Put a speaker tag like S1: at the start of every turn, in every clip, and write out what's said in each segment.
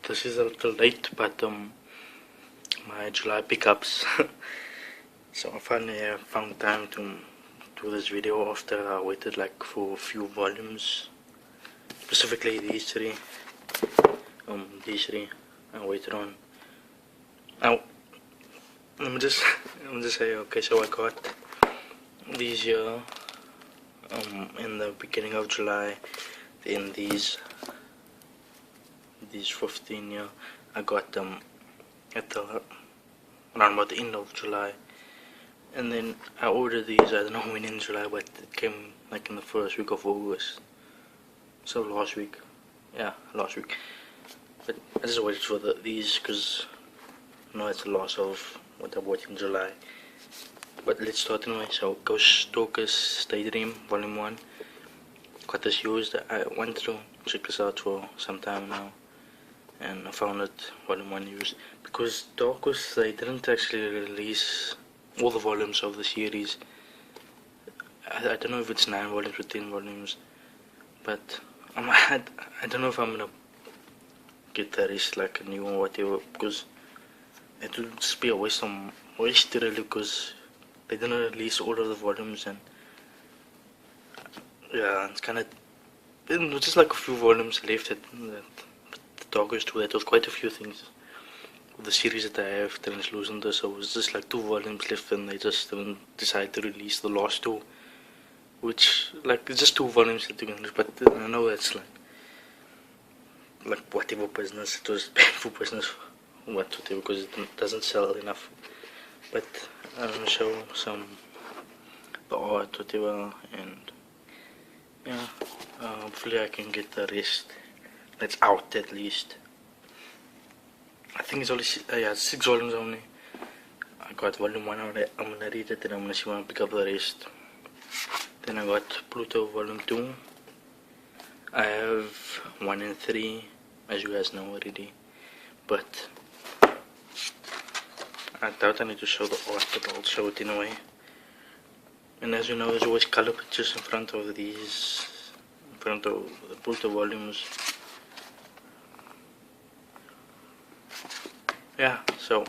S1: This is a little late, but my July pickups. So I finally found time to do this video after I waited like for a few volumes, specifically these three. I waited on. Now, let me just say, okay, so I got these here in the beginning of July, then these 15 here, I got them at the around about the end of July, and then I ordered these, I don't know when in July, but it came like in the first week of August, so last week, but I just waited for these because I know it's the last of what I bought in July. But let's start anyway. So Ghost Stalkers Daydream Volume 1. Got this used. I went to check this out for some time now, and I found it Volume 1 used. Because Dark Horse, they didn't actually release all the volumes of the series. I don't know if it's 9 volumes or 10 volumes, but I don't know if I'm gonna get the rest like a new or whatever, because it would just be a waste really, because they didn't release all of the volumes, and yeah, it's kind of, just like a few volumes left. The Dark Horse 2, that was quite a few things. The series that I have, Translucent, so it was just like 2 volumes left, and they just didn't decide to release the last 2, which, like, it's just 2 volumes that you can release, but I know that's like whatever business, it was painful business, whatever, because it doesn't sell enough. But I'm gonna show some the art, whatever, and yeah, hopefully I can get the rest that's out at least. I think it's only 6 volumes only. I got volume 1 already. I'm gonna read it, and I'm gonna see when I pick up the rest. Then I got Pluto volume 2. I have 1 and 3, as you guys know already, but I doubt I need to show the art, but I'll show it in a way. And as you know, there's always color pictures in front of the Pluto volumes. Yeah, so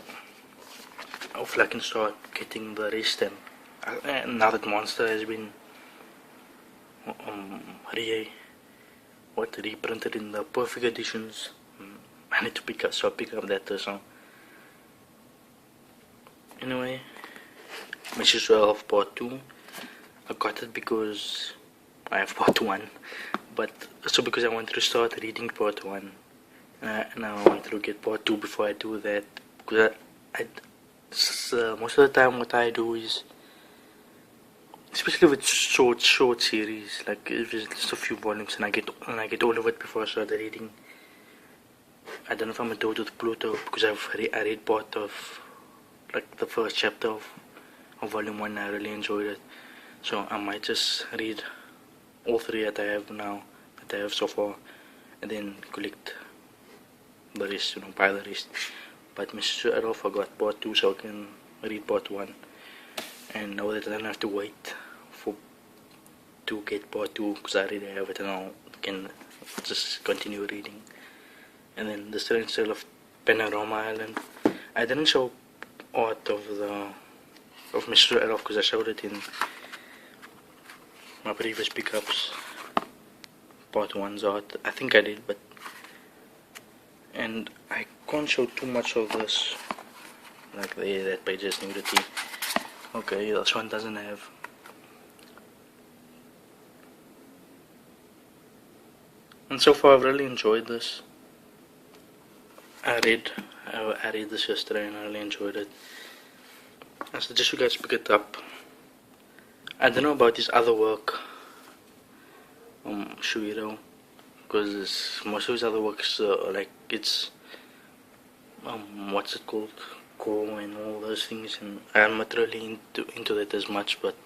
S1: hopefully I can start getting the rest, and now that Monster has been reprinted in the perfect editions, I need to pick up that so. Anyway, Mrs. 12 Part 2, I got it because I have Part 1, but also because I wanted to start reading Part 1, and I wanted to get Part 2 before I do that, because most of the time what I do is, especially with short series, like if it's just a few volumes and I get all of it before I start reading. I don't know if I'm gonna do it with Pluto, because I read part of like the first chapter of volume 1. I really enjoyed it, so I might just read all 3 that I have so far, and then collect the rest, buy the rest. But Mr. Adolf, I got part 2, so I can read part 1 and know that I don't have to wait to get part 2, because I already have it, and I can just continue reading. And then The Strange Tale of Panorama Island, I didn't show art of Mr. Adolf because I showed it in my previous pickups, part 1's art. I think I did, and I can't show too much of this, like that page is nudity. Okay, this one doesn't have. And so far I've really enjoyed this. I read this yesterday and I really enjoyed it. I suggest you guys pick it up. I don't know about this other work, Shuiro, because most of his other works like it's what's it called, Go and all those things, and I'm not really into that as much, but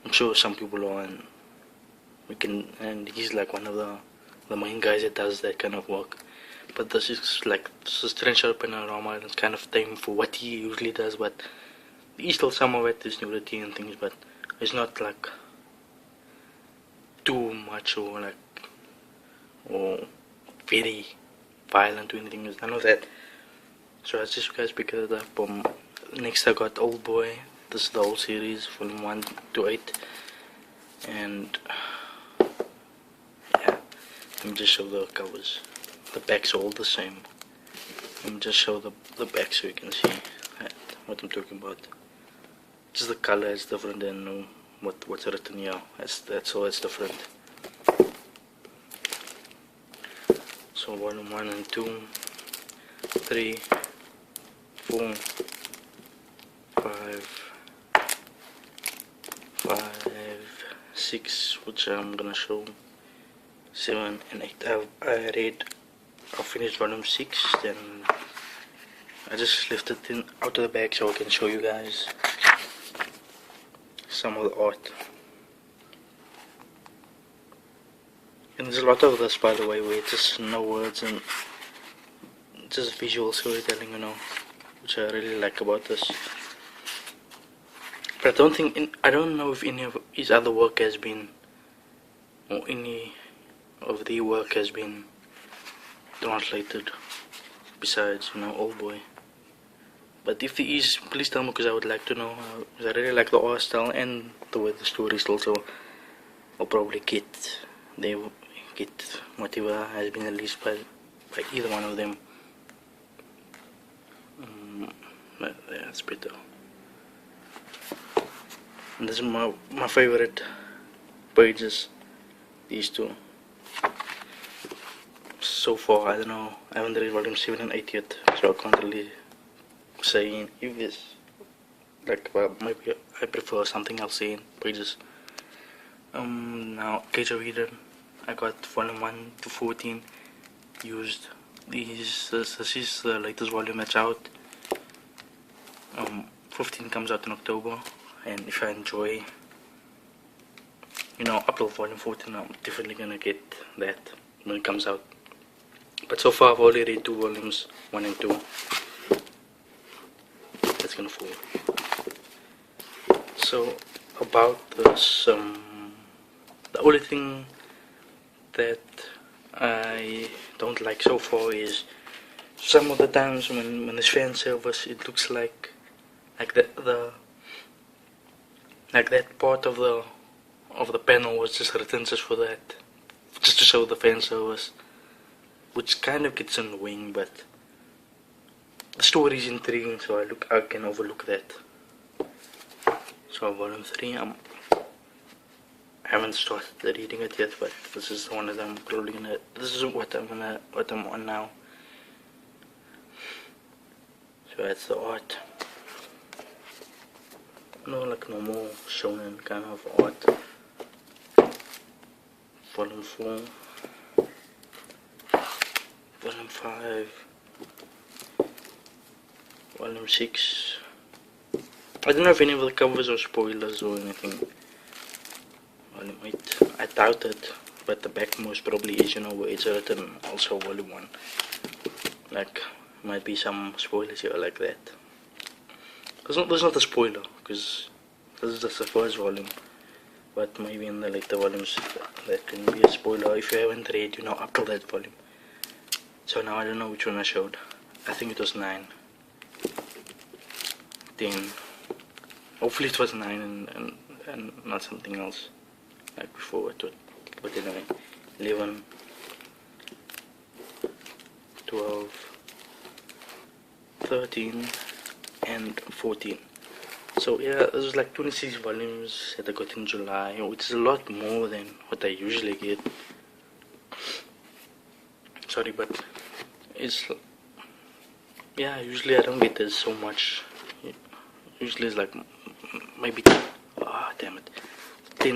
S1: I'm sure some people are, and he's like one of the main guys that does that kind of work. But this is like Strange Tale of Panorama, and it's kind of tame for what he usually does, but still some of it is nudity and things, but it's not like too much or very violent or anything. There's none of that. So I just you guys pick it up. Next I got Old Boy. This is the whole series from 1 to 8. And yeah, let me just show the covers. The backs are all the same. Let me just show the back so you can see what I'm talking about. Just the color is different than what's written here. That's all. It's different. So volume 1 and 2, 3, 4, 5, 6, which I'm gonna show, 7 and 8. I finished volume 6, then I just left it out of the bag so I can show you guys some of the art. And there's a lot of this, by the way, where it's just no words and just visual storytelling, which I really like about this. But I don't know if any of his other work has been, or any of the work has been translated besides, Old Boy. But if there is, please tell me, because I would like to know. I really like the art style and the way the story is also. I'll probably get whatever has been released by either one of them. But yeah, it's better. And this is my favorite pages, these two. So far, I don't know, I haven't read volume 7 and 8 yet, so I can't really say if this, maybe I prefer something else in pages. Now, Cage of Eden, I got volume 1 to 14 used. This is the latest volume that's out. 15 comes out in October, and if I enjoy, up to volume 14, I'm definitely gonna get that when it comes out. But so far I've only read 2 volumes, 1 and 2. That's gonna fall. So about this, the only thing that I don't like so far is some of the times when there's fan service, it looks like that part of the panel was just written just for that, just to show the fan service, which kind of gets annoying. But the story is intriguing, so I can overlook that. So volume 3, I haven't started reading it yet, but this is one of them. This is what I'm on now. So that's the art. Like normal shonen kind of art. Volume 4, volume 5, volume 6. I don't know if any of the covers are spoilers or anything. Volume 8, I doubt it, but the back most probably is, where it's written also volume 1. Might be some spoilers here like that. There's not a spoiler, because this is just the first volume. But maybe in the later volumes that can be a spoiler if you haven't read, up to that volume. So now I don't know which one I showed. I think it was 9. 10. Hopefully it was 9 and not something else like before. But anyway, 11, 12, 13 and 14. So yeah, this was like 26 volumes that I got in July, which is a lot more than what I usually get. Sorry, but it's, yeah, usually I don't get this so much. Usually it's like maybe 10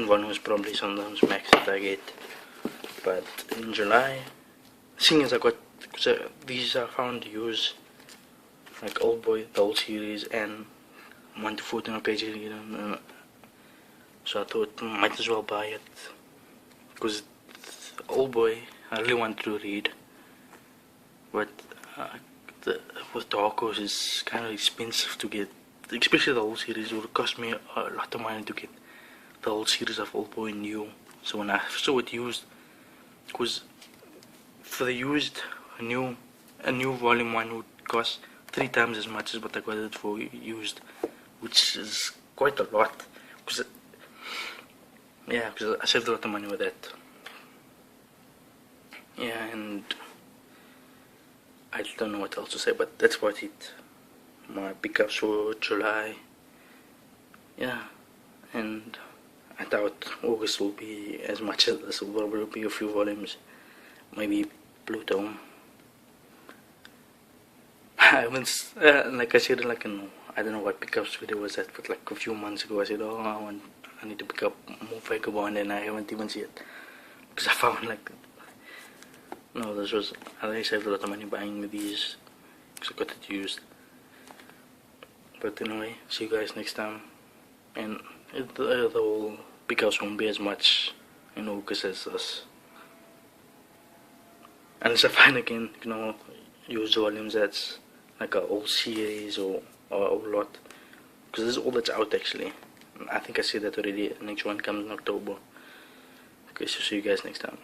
S1: volumes probably sometimes max that I get. But in July, seeing as I got, these I found used, like Old Boy, the whole series, and 1 to 14 on Cage of Eden. So I thought might as well buy it, because Old Boy I really wanted to read, but with Dark Horse it's kind of expensive to get, especially the whole series. It would cost me a lot of money to get the whole series of Old Boy new. So when I saw it used, because for the used a new volume 1 would cost 3 times as much as what I got it for used, which is quite a lot. Cause I saved a lot of money with that. Yeah, and I don't know what else to say, but that's about it. My pickups for July. Yeah, and I doubt August will be as much as this. Will probably be a few volumes, maybe Pluto. I haven't, like I said, like I don't know what pickups video was that, but like a few months ago I said, oh, I need to pick up more Vagabond, and I haven't even seen it because I found like, no, this was, I saved a lot of money buying these because I got it used. But anyway, see you guys next time, and the whole pickups won't be as much in August as us. Unless I find again, used volumes that's like a old series or a whole lot, because this is all that's out actually. I think I said that already. Next one comes in October. Okay, so see you guys next time.